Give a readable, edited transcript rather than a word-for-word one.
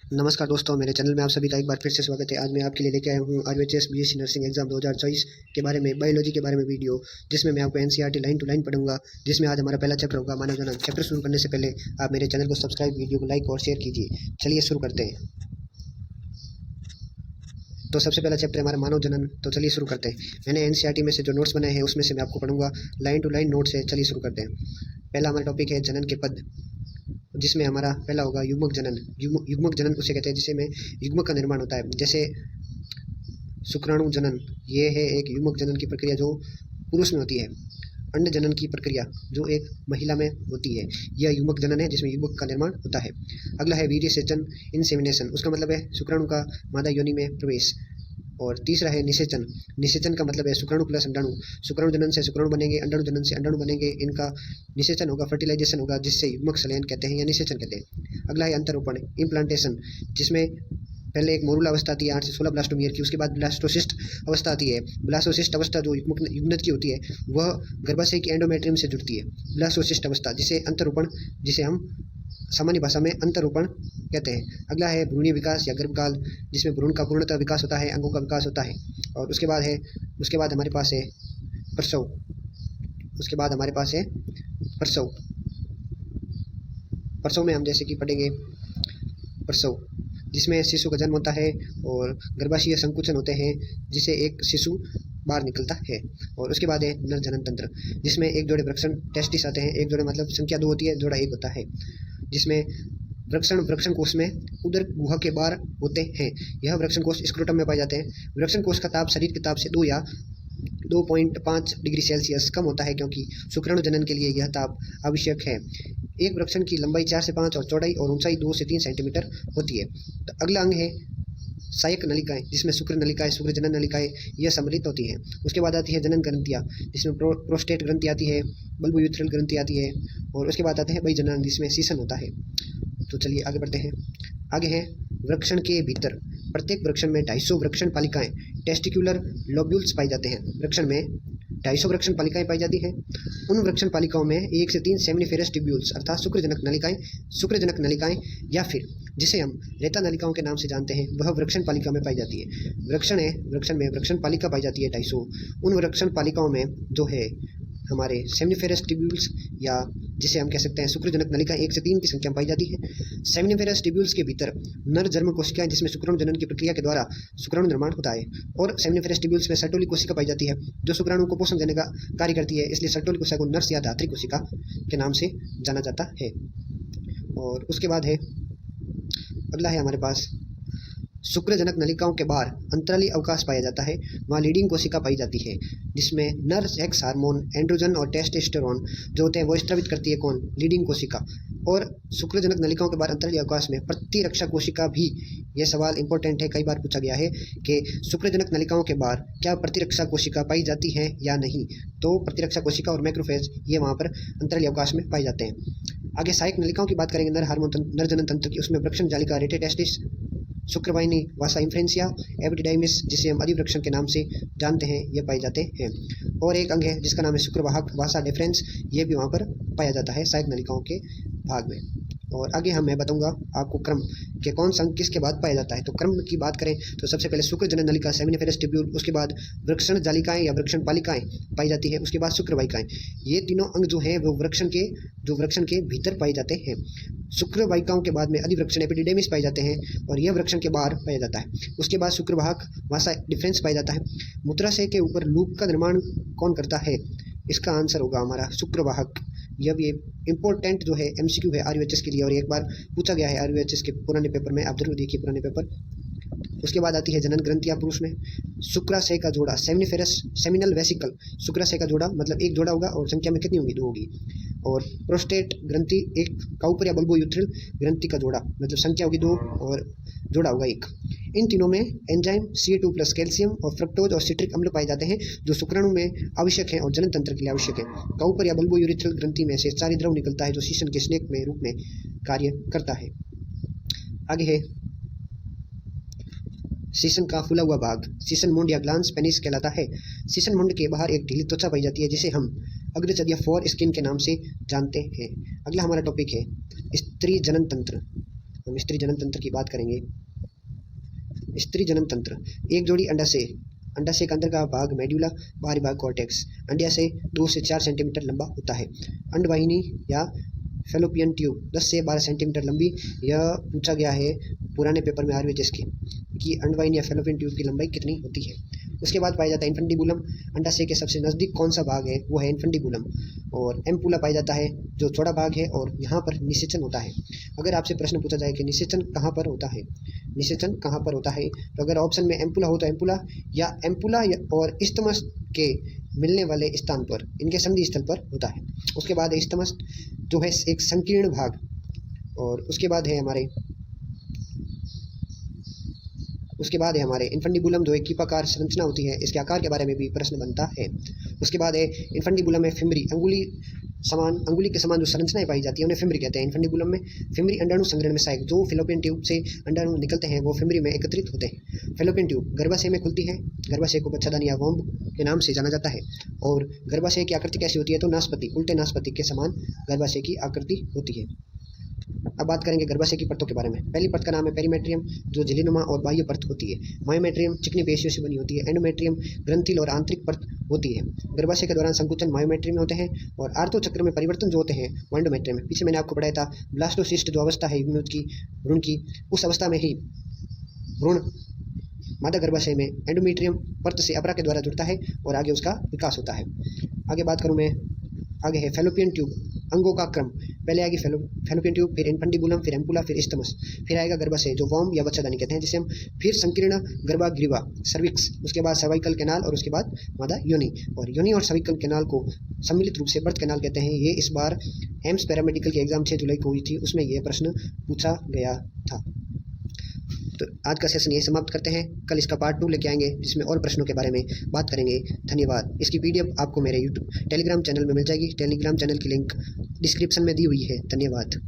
नमस्कार दोस्तों, मेरे चैनल में आप सभी का एक बार फिर से स्वागत है। आज मैं आपके लिए लेके आया हूँ आरवीएचएस बीएससी नर्सिंग एग्जाम 2024 के बारे में, बायोलॉजी के बारे में वीडियो, जिसमें मैं आपको एनसीईआरटी लाइन टू लाइन पढ़ूंगा। जिसमें आज हमारा पहला चैप्टर होगा मानव जनन। चैप्टर शुरू करने से पहले आप मेरे चैनल को सब्सक्राइब, वीडियो को लाइक और शेयर कीजिए। चलिए शुरू करते हैं। तो सबसे पहला चैप्टर हमारा मानव जनन। तो चलिए शुरू करते हैं। मैंने एनसीईआरटी में से जो नोट्स बनाए हैं उसमें से मैं आपको पढ़ूंगा लाइन टू लाइन नोट्स है। चलिए शुरू करते हैं। पहला हमारा टॉपिक है जनन के पद, जिसमें हमारा पहला होगा युग्मक जनन। युग्मक जनन उसे कहते हैं जिसमें युग्मक का निर्माण होता है। जैसे शुक्राणु जनन, ये है एक युग्मक जनन की प्रक्रिया जो पुरुष में होती है। अंड जनन की प्रक्रिया जो एक महिला में होती है, यह युग्मक जनन है जिसमें युग्मक का निर्माण होता है। अगला है वीर्य सेचन, इंसेमिनेशन, उसका मतलब है शुक्राणु का मादा योनि में प्रवेश। और तीसरा है निषेचन। निषेचन का मतलब है शुक्राणु प्लस अंडाणु। शुक्राणु जनन से शुक्राणु बनेंगे, अंडाणु जनन से अंडाणु बनेंगे, इनका निषेचन होगा, फर्टिलाइजेशन होगा, जिससे युग्मक संलयन कहते हैं या निषेचन कहते हैं। अगला है अंतरोपण, इम्प्लांटेशन, जिसमें पहले एक मोरुला अवस्था आती है 8 से 16 ब्लास्टोम ईयर की। उसके बाद ब्लास्टोसिस्ट अवस्था आती है। ब्लास्टोसिस्ट अवस्था जो युग्मक की होती है वह गर्भाशय की एंडोमेट्रियम से जुड़ती है। ब्लास्टोसिस्ट अवस्था जिसे अंतरोपण, जिसे हम सामान्य भाषा में अंतरोपण कहते हैं। अगला है भ्रूणीय विकास या गर्भकाल, जिसमें भ्रूण का पूर्णतः विकास होता है, अंगों का विकास होता है। और उसके बाद हमारे पास है प्रसव। उसके बाद हमारे पास है प्रसव। प्रसव में हम जैसे कि पढ़ेंगे प्रसव, जिसमें शिशु का जन्म होता है और गर्भाशय संकुचन होते हैं, जिसे एक शिशु बाहर निकलता है। और उसके बाद है नर जनन तंत्र, जिसमें एक जोड़े वृषण टेस्टिस आते हैं। एक जोड़े मतलब संख्या 2 होती है, जोड़ा 1 होता है, जिसमें वृषण कोश में उदर गुहा के बाहर होते हैं। यह वृषण कोश स्क्रोटम में पाए जाते हैं। वृषण कोश का ताप शरीर के ताप से 2 या 2.5 डिग्री सेल्सियस कम होता है, क्योंकि शुक्राणु जनन के लिए यह ताप आवश्यक है। एक वृषण की लंबाई 4 से 5 और चौड़ाई और ऊंचाई 2 से 3 सेंटीमीटर होती है। तो अगला अंग है सहायक नलिकाएं, जिसमें शुक्र नलिकाएं, शुक्र जनन नलिकाएं यह सम्मिलित होती हैं। उसके बाद आती है जनन ग्रंथियां, जिसमें प्रोस्टेट ग्रंथि आती है, बल्बोयूथ्रल ग्रंथि आती है। और उसके बाद आते हैं बहिर्जनन, जिसमें सीसन होता है। तो चलिए आगे बढ़ते हैं। आगे है वृषण के भीतर। प्रत्येक वृषण में 250 वृषण पालिकाएं, टेस्टिक्युलर लोब्यूल्स पाई जाते हैं। वृषण में 250 वृषण पालिकाएं पाई जाती हैं। उन वृषण पालिकाओं में 1 से 3 सेमिनिफेरस ट्यूब्यूल्स अर्थात शुक्रजनक नलिकाएं या फिर जिसे हम रेता नलिकाओं के नाम से जानते हैं, वह वृषण पालिका में पाई जाती है। वृषण में वृषण पालिका पाई जाती है 250। उन वृषण पालिकाओं में जो है हमारे सेमिनिफेरस ट्यूब्यूल्स या जिसे हम कह सकते हैं शुक्रजनक नलिका 1 से 3 की संख्या में पाई जाती है। सेमिनिफेरस ट्यूब्यूल्स के भीतर नर जन्म कोशिकाएं, जिसमें शुक्राणु जनन की प्रक्रिया के द्वारा शुक्राणु निर्माण होता है। और सेमिनिफेरस ट्यूब्यूल्स में सर्टोली कोशिका पाई जाती है, जो शुक्राणु को पोषण देने का कार्य करती है। इसलिए सर्टोली कोशिका को नर्स या धात्री कोशिका के नाम से जाना जाता है। और उसके बाद है अगला है हमारे पास शुक्रजनक नलिकाओं के बाहर अंतराली अवकाश पाया जाता है। वहाँ लीडिंग कोशिका पाई जाती है, जिसमें नर सेक्स हार्मोन, एंड्रोजन और टेस्टोस्टेरोन जो होते हैं वो स्रावित करती है कौन? लीडिंग कोशिका। और शुक्रजनक नलिकाओं के बाहर अंतराली अवकाश में प्रतिरक्षा कोशिका भी, यह सवाल इंपॉर्टेंट है, कई बार पूछा गया है कि शुक्रजनक नलिकाओं के बाहर क्या प्रतिरक्षा कोशिका पाई जाती है या नहीं। तो प्रतिरक्षा कोशिका और मैक्रोफेज ये वहाँ पर अंतराली अवकाश में पाए जाते हैं। आगे सहायक नलिकाओं की बात करेंगे नर जनन तंत्र की। उसमें वृषण जालिका, रेटेटेस्टिस, शुक्रवाहिनी, वासा इंफ्रेंसिया, एपिडिडाइमिस, जिसे हम अधिवृषण के नाम से जानते हैं, ये पाए जाते हैं। और एक अंग है जिसका नाम है शुक्रवाहक, वासा डिफरेंस, ये भी वहाँ पर पाया जाता है सहायक नलिकाओं के भाग में। और आगे मैं बताऊंगा आपको क्रम के कौन सा अंग किसके बाद पाया जाता है। तो क्रम की बात करें तो सबसे पहले शुक्र जनन नलिका, सेमिनिफेरस ट्यूब्यूल, उसके बाद वृषण जालिकाएं या वृषण पालिकाएं पाई जाती है, उसके बाद शुक्रवाहिकाएं। ये तीनों अंग जो हैं वो वृषण के भीतर पाए जाते हैं। शुक्रवाहिकाओं के बाद में अधिवृषण एपिडिडेमिस पाए जाते हैं और यह वृषण के बाहर पाया जाता है। उसके बाद शुक्रवाहक, वासा डिफरेंस पाया जाता है। मूत्राशय के ऊपर लूप का निर्माण कौन करता है? इसका आंसर होगा हमारा शुक्रवाहक। यह भी इंपॉर्टेंट जो है एमसीक्यू है आरवीएचएस के लिए, और एक बार पूछा गया है आरवीएचएस के पुराने पेपर में, आप जरूर देखिए पुराने पेपर। उसके बाद आती है जनन ग्रंथियां पुरुष में। शुक्राशय का जोड़ा सेमिनल वेसिकल, शुक्राशय का जोड़ा मतलब एक जोड़ा होगा और संख्या में कितनी होगी? 2 होगी। और प्रोस्टेट ग्रंथि एक काउपर या बल्बोयूथ्रल ग्रंथि का जोड़ा मतलब संख्या होगी 2 और जोड़ा होगा 1। इन तीनों में एंजाइम Ca2 प्लस कैल्शियम और फ्रक्टोज और सिट्रिक अम्ल पाए जाते हैं, जो शुक्राणु में आवश्यक हैं और जनन तंत्र के लिए आवश्यक है। काउपर या बल्बोयूथ्रल ग्रंथि में से चारी द्रव निकलता है, जो सीसन के स्नेक में रूप में कार्य करता है। आगे है सीसन का फूला हुआ भाग, सीसन मुंड या ग्लांस पेनिस कहलाता है। सीसन मुंड के बाहर एक ढीली त्वचा पाई जाती है, जिसे हम अग्रज या फोर स्किन के नाम से जानते हैं। अगला हमारा टॉपिक है स्त्री जनन तंत्र। हम स्त्री जनन तंत्र की बात करेंगे। स्त्री जनन तंत्र, एक जोड़ी अंडाशय, अंडाशय का अंदर का भाग मेड्यूला, बाहरी भाग कॉर्टेक्स, अंडाशय 2 से 4 सेंटीमीटर लंबा होता है। अंडवाहिनी या फेलोपियन ट्यूब 10 से 12 सेंटीमीटर लंबी। यह पूछा गया है पुराने पेपर में आरवीएचएस के कि अंडवाहिनी या फेलोपियन ट्यूब की लंबाई कितनी होती है। उसके बाद पाया जाता है इन्फंडिबुलम, अंडाशय के सबसे नज़दीक कौन सा भाग है वो है इन्फंडिबुलम। और एम्पुला पाया जाता है जो चौड़ा भाग है और यहाँ पर निषेचन होता है। अगर आपसे प्रश्न पूछा जाए कि निषेचन कहाँ पर होता है, निषेचन कहाँ पर होता है, तो अगर ऑप्शन में एम्पुला हो तो एम्पुला और इस्टमस के मिलने वाले स्थान पर, इनके संधि स्थल पर होता है। उसके बाद है इस्टमस जो है एक संकीर्ण भाग, और उसके बाद है हमारे इन्फंडिबुलम जो एक कीपाकार संरचना होती है, इसके आकार के बारे में भी प्रश्न बनता है। उसके बाद है इन्फंडिबुलम में फिमरी, अंगुली के समान जो संरचनाएं पाई जाती है उन्हें फिमरी कहते हैं। इन्फंडिबुलम में फिमरी अंडाणु संग्रहण में सहायक, जो फिलोपियन ट्यूब से अंडाणु निकलते हैं वो फिमरी में एकत्रित होते हैं। फिलोपियन ट्यूब गर्भाशय में खुलती है, गर्भाशय को बच्चादानी या वोम्ब के नाम से जाना जाता है। और गर्भाशय की आकृति कैसी होती है, तो नाशपति, उल्टे नाशपति के समान गर्भाशय की आकृति होती है। अब बात करेंगे गर्भाशय की परतों के बारे में। पहली परत का नाम है पेरीमेट्रियम जो झिल्लीनुमा और बाह्य परत होती है। मायोमेट्रियम चिकनी पेशियों से बनी होती है। एंडोमेट्रियम ग्रंथिल और आंतरिक परत होती है। गर्भाशय के दौरान संकुचन मायोमेट्रियम में होते हैं और आर्तो चक्र में परिवर्तन जो होते हैं वो एंडोमेट्रियम में। पीछे मैंने आपको पढ़ाया था ब्लास्टोसिस्ट जो अवस्था है भ्रूण की, उस अवस्था में ही भ्रूण मादा गर्भाशय में एंडोमेट्रियम परत से अपरा के द्वारा जुड़ता है और आगे उसका विकास होता है। आगे बात करूँ मैं, आगे है फेलोपियन ट्यूब, अंगों का क्रम। पहले आएगी फेलोपियन ट्यूब, फिर इन्फंडिबुलम, फिर एम्पुला, फिर इस्टमस, फिर आएगा गर्भाशय जो वॉर्म या बच्चादानी कहते हैं जिसे हम, फिर संकीर्ण गर्भाग्रीवा सर्विक्स, उसके बाद सर्वाइकल कैनाल और उसके बाद मादा योनि। और योनि और सर्वाइकल कैनाल को सम्मिलित रूप से बर्थ कैनाल कहते हैं। ये इस बार एम्स पैरामेडिकल की एग्जाम 6 जुलाई को हुई थी, उसमें यह प्रश्न पूछा गया था। तो आज का सेशन ये समाप्त करते हैं। कल इसका पार्ट 2 लेके आएंगे जिसमें और प्रश्नों के बारे में बात करेंगे। धन्यवाद। इसकी पीडीएफ आपको मेरे टेलीग्राम चैनल में मिल जाएगी। टेलीग्राम चैनल की लिंक डिस्क्रिप्शन में दी हुई है। धन्यवाद।